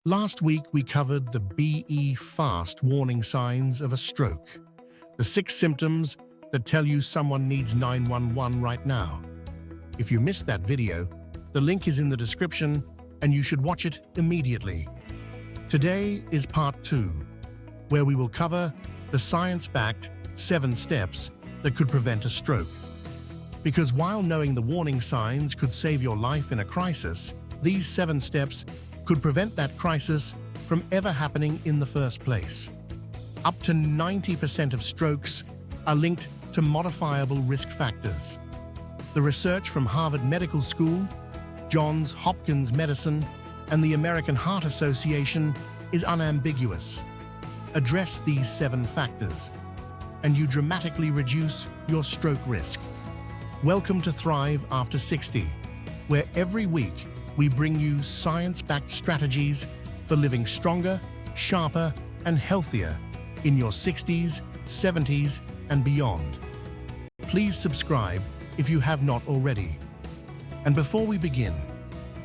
Last week, we covered the BE fast warning signs of a stroke, the 6 symptoms that tell you someone needs 911 right now. If you missed that video, the link is in the description and you should watch it immediately. Today is part 2, where we will cover the science-backed 7 steps that could prevent a stroke. Because while knowing the warning signs could save your life in a crisis, these 7 steps could prevent that crisis from ever happening in the first place. Up to 90% of strokes are linked to modifiable risk factors. The research from Harvard Medical School, Johns Hopkins Medicine, and the American Heart Association is unambiguous. Address these 7 factors, and you dramatically reduce your stroke risk. Welcome to Thrive After 60, where every week we bring you science-backed strategies for living stronger, sharper, and healthier in your 60s, 70s, and beyond. Please subscribe if you have not already. And before we begin,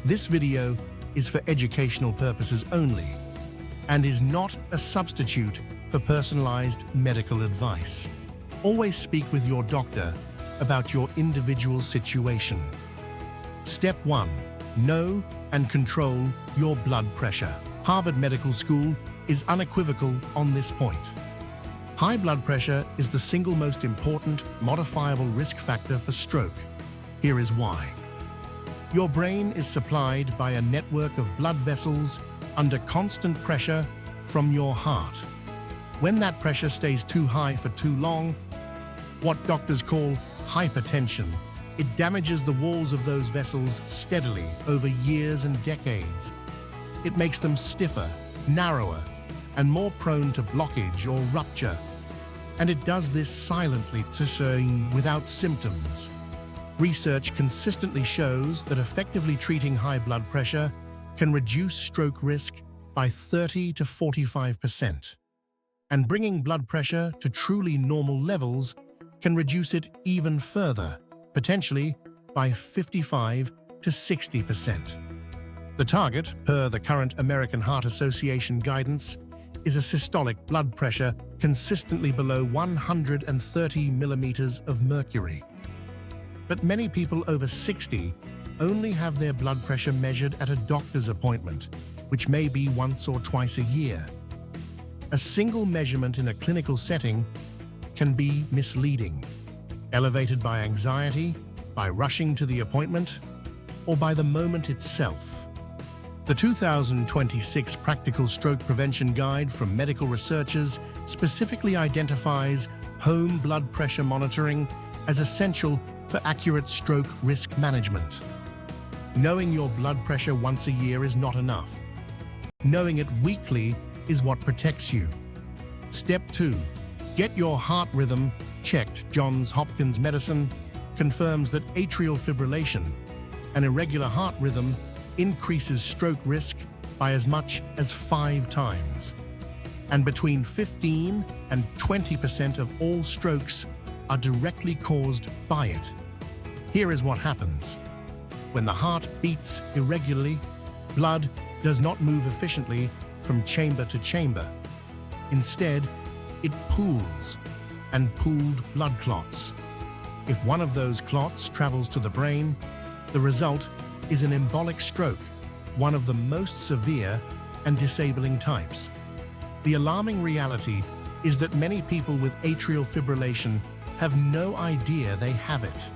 this video is for educational purposes only and is not a substitute for personalized medical advice. Always speak with your doctor about your individual situation. Step 1. Know and control your blood pressure. Harvard Medical School is unequivocal on this point. High blood pressure is the single most important modifiable risk factor for stroke. Here is why. Your brain is supplied by a network of blood vessels under constant pressure from your heart. When that pressure stays too high for too long, what doctors call hypertension, it damages the walls of those vessels steadily over years and decades. It makes them stiffer, narrower, and more prone to blockage or rupture. And it does this silently, without symptoms. Research consistently shows that effectively treating high blood pressure can reduce stroke risk by 30 to 45%. And bringing blood pressure to truly normal levels can reduce it even further, potentially by 55 to 60%. The target, per the current American Heart Association guidance, is a systolic blood pressure consistently below 130 millimeters of mercury. But many people over 60 only have their blood pressure measured at a doctor's appointment, which may be once or twice a year. A single measurement in a clinical setting can be misleading, elevated by anxiety, by rushing to the appointment, or by the moment itself. The 2026 Practical Stroke Prevention Guide from medical researchers specifically identifies home blood pressure monitoring as essential for accurate stroke risk management. Knowing your blood pressure once a year is not enough. Knowing it weekly is what protects you. Step 2. Get your heart rhythm checked. Johns Hopkins Medicine confirms that atrial fibrillation, an irregular heart rhythm, increases stroke risk by as much as 5 times. And between 15 and 20% of all strokes are directly caused by it. Here is what happens. When the heart beats irregularly, blood does not move efficiently from chamber to chamber. Instead, it pools, and pooled blood clots. If one of those clots travels to the brain, the result is an embolic stroke, one of the most severe and disabling types. The alarming reality is that many people with atrial fibrillation have no idea they have it.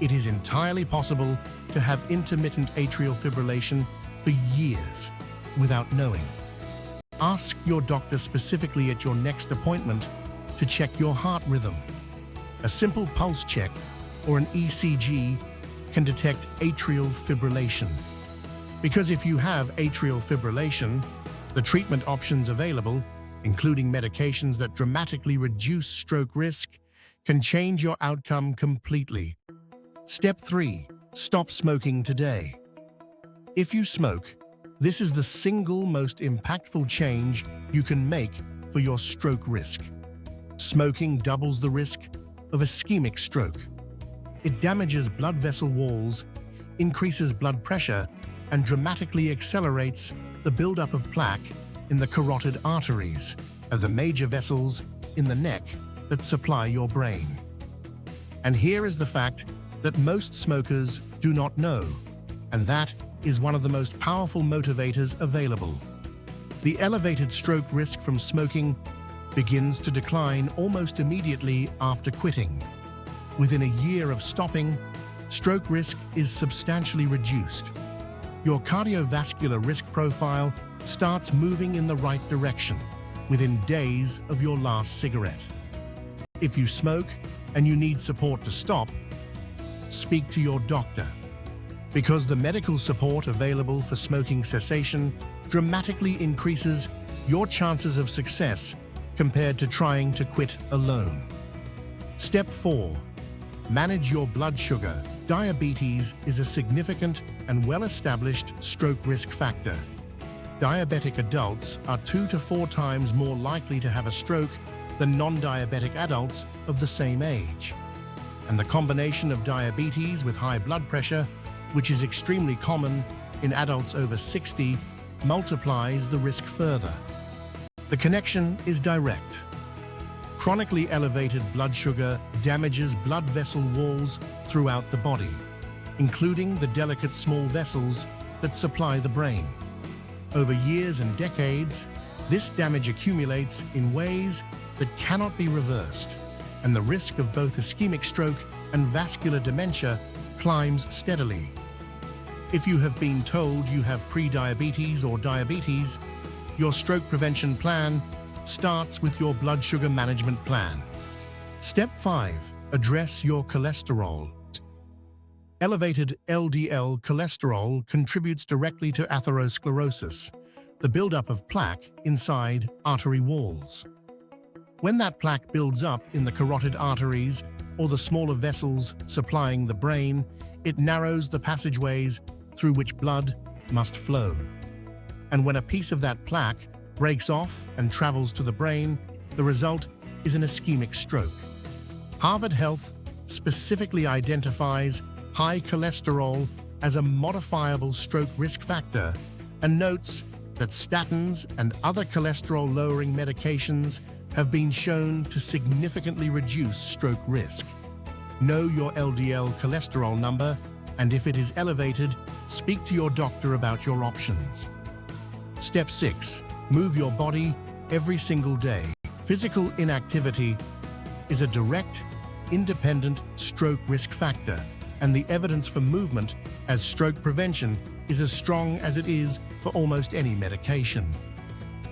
It is entirely possible to have intermittent atrial fibrillation for years without knowing. Ask your doctor specifically at your next appointment to check your heart rhythm. A simple pulse check or an ECG can detect atrial fibrillation. Because if you have atrial fibrillation, the treatment options available, including medications that dramatically reduce stroke risk, can change your outcome completely. Step 3. Stop smoking today. If you smoke, this is the single most impactful change you can make for your stroke risk. Smoking doubles the risk of ischemic stroke. It damages blood vessel walls, increases blood pressure, and dramatically accelerates the buildup of plaque in the carotid arteries, the major vessels in the neck that supply your brain. And here is the fact that most smokers do not know, and that is one of the most powerful motivators available. The elevated stroke risk from smoking begins to decline almost immediately after quitting. Within a year of stopping, stroke risk is substantially reduced. Your cardiovascular risk profile starts moving in the right direction within days of your last cigarette. If you smoke and you need support to stop, speak to your doctor, because the medical support available for smoking cessation dramatically increases your chances of success compared to trying to quit alone. Step 4. Manage your blood sugar. Diabetes is a significant and well-established stroke risk factor. Diabetic adults are 2 to 4 times more likely to have a stroke than non-diabetic adults of the same age. And the combination of diabetes with high blood pressure, which is extremely common in adults over 60, multiplies the risk further. The connection is direct. Chronically elevated blood sugar damages blood vessel walls throughout the body, including the delicate small vessels that supply the brain. Over years and decades, this damage accumulates in ways that cannot be reversed, and the risk of both ischemic stroke and vascular dementia climbs steadily. If you have been told you have prediabetes or diabetes, your stroke prevention plan starts with your blood sugar management plan. Step 5. Address your cholesterol. Elevated LDL cholesterol contributes directly to atherosclerosis, the buildup of plaque inside artery walls. When that plaque builds up in the carotid arteries or the smaller vessels supplying the brain, it narrows the passageways through which blood must flow. And when a piece of that plaque breaks off and travels to the brain, the result is an ischemic stroke. Harvard Health specifically identifies high cholesterol as a modifiable stroke risk factor and notes that statins and other cholesterol-lowering medications have been shown to significantly reduce stroke risk. Know your LDL cholesterol number, and if it is elevated, speak to your doctor about your options. Step 6. Move your body every single day. Physical inactivity is a direct, independent stroke risk factor, and the evidence for movement as stroke prevention is as strong as it is for almost any medication.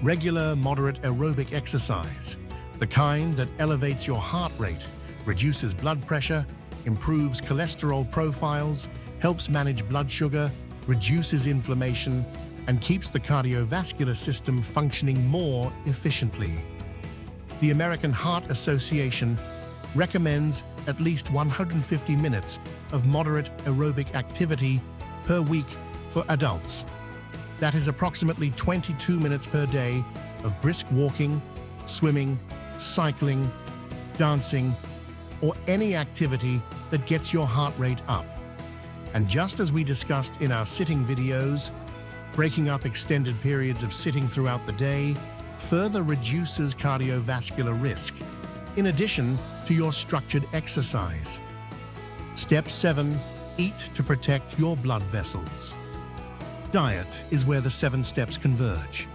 Regular, moderate aerobic exercise, the kind that elevates your heart rate, reduces blood pressure, improves cholesterol profiles, helps manage blood sugar, reduces inflammation, and keeps the cardiovascular system functioning more efficiently. The American Heart Association recommends at least 150 minutes of moderate aerobic activity per week for adults. That is approximately 22 minutes per day of brisk walking, swimming, cycling, dancing, or any activity that gets your heart rate up. And just as we discussed in our sitting videos, breaking up extended periods of sitting throughout the day further reduces cardiovascular risk, in addition to your structured exercise. Step 7. Eat to protect your blood vessels. Diet is where the 7 steps converge.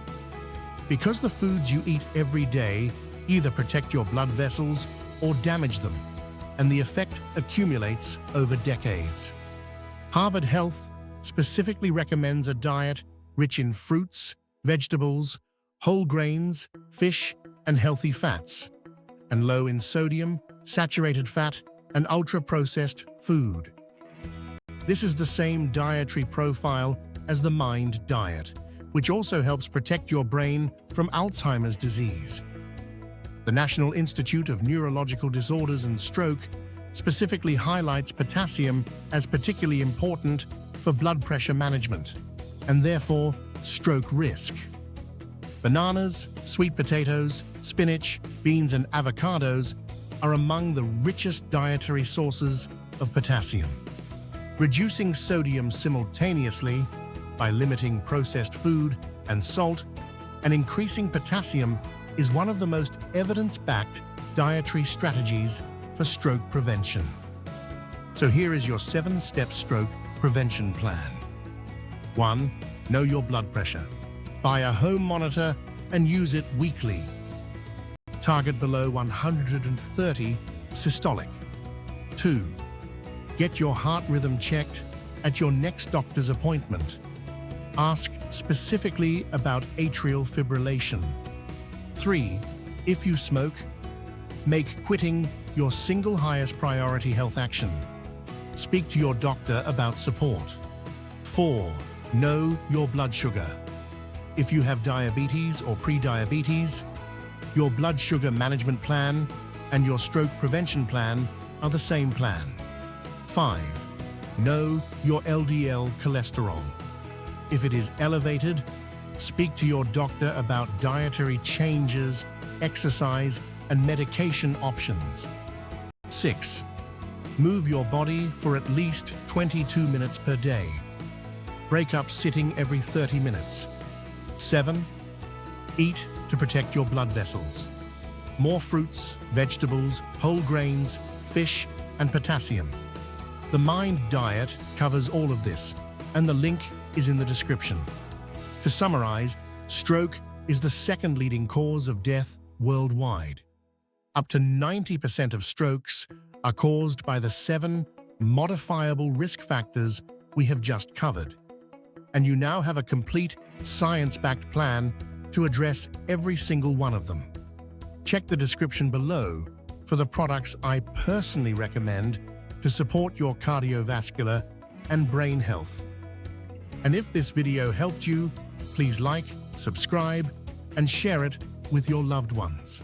Because the foods you eat every day either protect your blood vessels or damage them, and the effect accumulates over decades. Harvard Health specifically recommends a diet rich in fruits, vegetables, whole grains, fish, and healthy fats, and low in sodium, saturated fat, and ultra-processed food. This is the same dietary profile as the MIND diet, which also helps protect your brain from Alzheimer's disease. The National Institute of Neurological Disorders and Stroke specifically highlights potassium as particularly important for blood pressure management, and therefore stroke risk. Bananas, sweet potatoes, spinach, beans, and avocados are among the richest dietary sources of potassium. Reducing sodium simultaneously by limiting processed food and salt, and increasing potassium is one of the most evidence-backed dietary strategies for stroke prevention. So here is your 7-step stroke prevention plan. 1. Know your blood pressure. Buy a home monitor and use it weekly. Target below 130 systolic. 2. Get your heart rhythm checked at your next doctor's appointment. Ask specifically about atrial fibrillation. 3. If you smoke, make quitting your single highest priority health action. Speak to your doctor about support. 4. Know your blood sugar. If you have diabetes or pre-diabetes, your blood sugar management plan and your stroke prevention plan are the same plan. 5. Know your LDL cholesterol. If it is elevated, speak to your doctor about dietary changes, exercise, and medication options. 6. Move your body for at least 22 minutes per day. Break up sitting every 30 minutes. 7. Eat to protect your blood vessels. More fruits, vegetables, whole grains, fish, and potassium. The Mind Diet covers all of this, and the link is in the description. To summarize, stroke is the second leading cause of death worldwide. Up to 90% of strokes are caused by the 7 modifiable risk factors we have just covered. And you now have a complete science-backed plan to address every single one of them. Check the description below for the products I personally recommend to support your cardiovascular and brain health. And if this video helped you, please like, subscribe, and share it with your loved ones.